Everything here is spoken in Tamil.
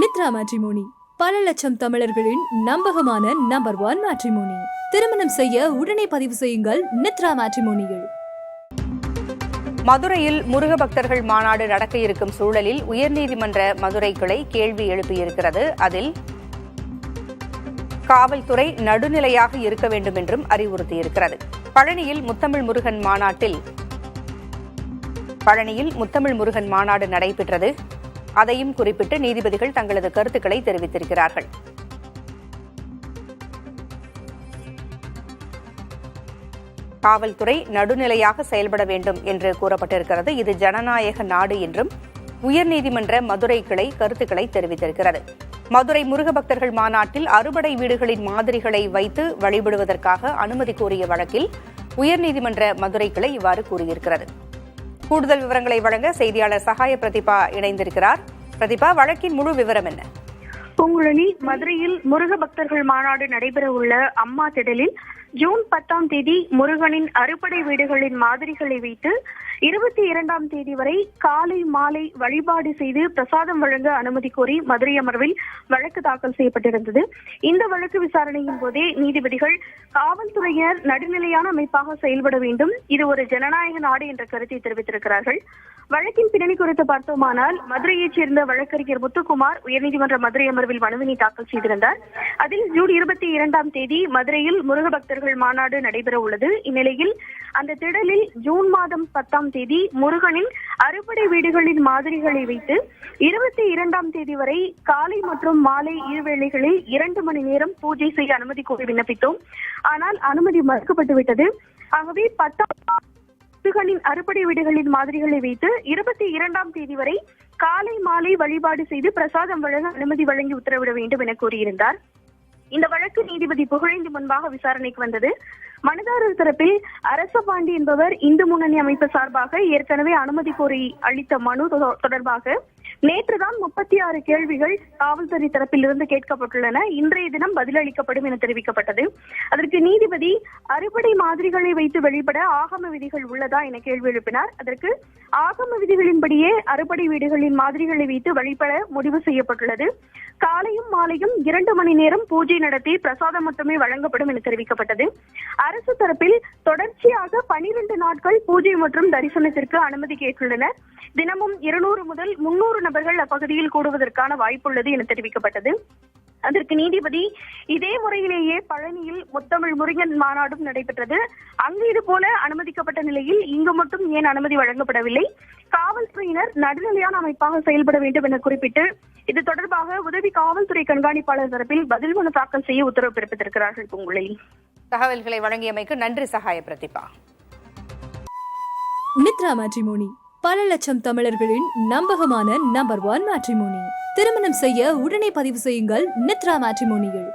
நித்ரா மேட்ரிமோனி பல லட்சம் தமிழர்களின் நம்பகமான நம்பர் 1 மேட்ரிமோனி. திருமணம் செய்ய உடனே பதிவு செய்யுங்கள் நித்ரா மேட்ரிமோனியில். மதுரையில் முருக பக்தர்கள் மாநாடு நடக்க இருக்கும் சூழலில் உயர்நீதிமன்ற மதுரை கிளை கேள்வி எழுப்பியிருக்கிறது. அதில் காவல்துறை நடுநிலையாக இருக்க வேண்டும் என்றும் அறிவுறுத்தியிருக்கிறது. பழனியில் முத்தமிழ் முருகன் மாநாடு நடைபெற்றது. அதையும் குறிப்பிட்டு நீதிபதிகள் தங்களது கருத்துக்களை தெரிவித்திருக்கிறார்கள். காவல்துறை நடுநிலையாக செயல்பட வேண்டும் என்று கூறப்பட்டிருக்கிறது. இது ஜனநாயக நாடு என்றும் உயர்நீதிமன்ற மதுரை கிளை கருத்துக்களை தெரிவித்திருக்கிறது. மதுரை முருக பக்தர்கள் மாநாட்டில் அறுபடை வீடுகளின் மாதிரிகளை வைத்து வழிபடுவதற்காக அனுமதி கோரிய வழக்கில் உயர்நீதிமன்ற மதுரை கிளை இவ்வாறு கூறியிருக்கிறது. கூடுதல் விவரங்களை வழங்க செய்தியாளர் சகாய பிரதிபா இணைந்திருக்கிறார். பிரதிபா, வழக்கின் முழு விவரம் என்ன? பூங்குழலி, மதுரையில் முருக பக்தர்கள் மாநாடு நடைபெற உள்ள அம்மா திடலில் ஜூன் 10ஆம் தேதி முருகனின் அறுபடை வீடுகளின் மாதிரிகளை வைத்து 22ஆம் தேதி வரை காலை மாலை வழிபாடு செய்து பிரசாதம் வழங்க அனுமதி கோரி மதுரை அமர்வில் வழக்கு தாக்கல் செய்யப்பட்டிருந்தது. இந்த வழக்கு விசாரணையின் போதே நீதிபதிகள் காவல்துறையினர் நடுநிலையான அமைப்பாக செயல்பட வேண்டும், இது ஒரு ஜனநாயக நாடு என்ற கருத்தை தெரிவித்திருக்கிறார்கள். வழக்கின் பின்னணி குறித்து பார்த்தோமானால், மதுரையைச் சேர்ந்த வழக்கறிஞர் முத்துக்குமார் உயர்நீதிமன்ற மதுரை அமர்வில் மனுவினை தாக்கல் செய்திருந்தார். அதில் ஜூன் 22ஆம் தேதி மதுரையில் முருக பக்தர்கள் மாநாடு நடைபெற உள்ளது. இந்நிலையில் அந்த திடலில் ஜூன் மாதம் 10ஆம் தேதி முருகனின் அறுபடை வீடுகளின் மாதிரிகளை வைத்து 22ஆம் தேதி வரை காலை மற்றும் மாலை இருவேளைகளில் 2 மணி நேரம் பூஜை செய்ய அனுமதி கோரி விண்ணப்பித்தோம். ஆனால் அனுமதி மறுக்கப்பட்டுவிட்டது. ஆகவே 10ஆம் முருகனின் அறுபடை வீடுகளின் மாதிரிகளை வைத்து 22ஆம் தேதி வரை காலை மாலை வழிபாடு செய்து பிரசாதம் வழங்க அனுமதி வழங்கி உத்தரவிட வேண்டும் என கூறியிருந்தார். இந்த வழக்கு நீதிபதி புகழேந்தி முன்பாக விசாரணைக்கு வந்தது. மனுதாரர் தரப்பில் அரசபாண்டி என்பவர் இந்து முன்னணி அமைப்பு சார்பாக ஏற்கனவே அனுமதி கோரி அளித்த மனு தொடர்பாக நேற்றுதான் 36 கேள்விகள் காவல்துறை தரப்பில் இருந்து கேட்கப்பட்டுள்ளன. இன்றைய தினம் பதிலளிக்கப்படும் என தெரிவிக்கப்பட்டது. அதற்கு நீதிபதி அறுபடை மாதிரிகளை வைத்து வெளிப்பட ஆகம விதிகள் உள்ளதா என கேள்வி எழுப்பினார். அதற்கு ஆகம விதிகளின்படியே அறுபடை வீடுகளின் மாதிரிகளை வைத்து வழிபட முடிவு செய்யப்பட்டுள்ளது. காலையும் மாலையும் 2 மணி நேரம் பூஜை நடத்தி பிரசாதம் மட்டுமே வழங்கப்படும் என தெரிவிக்கப்பட்டது. அரசு தரப்பில் தொடர்ச்சியாக 12 நாட்கள் பூஜை மற்றும் தரிசனத்திற்கு அனுமதி கேட்டுள்ளனர். தினமும் 200 முதல் 300 நபர்கள் அப்பகுதியில் கூடுவதற்கான வாய்ப்புள்ளது என தெரிவிக்கப்பட்டது. அதற்கு நீதிபதி இதே முறையிலேயே பழனியில் முத்தமிழ் முருகன் மாநாடும் நடைபெற்றது. அங்கு இது போல அனுமதிக்கப்பட்ட நிலையில் இங்கு மட்டும் ஏன் அனுமதி வழங்கப்படவில்லை? காவல்துறையினர் நடுநிலையான அமைப்பாக செயல்பட வேண்டும் என குறிப்பிட்டு இது தொடர்பாக உதவி காவல்துறை கண்காணிப்பாளர் தரப்பில் பதில் மனு தாக்கல் செய்ய உத்தரவு பிறப்பித்திருக்கிறார்கள். பூங்குழலி, தகவல்களை வழங்கியமைக்கு நன்றி சகாய பிரதிபா. நித்ரா மேட்ரிமோனி பல லட்சம் தமிழர்களின் நம்பகமான நம்பர் 1 மேட்ரிமோனி. திருமணம் செய்ய உடனே பதிவு செய்யுங்கள் நித்ரா மேட்ரிமோனியில்.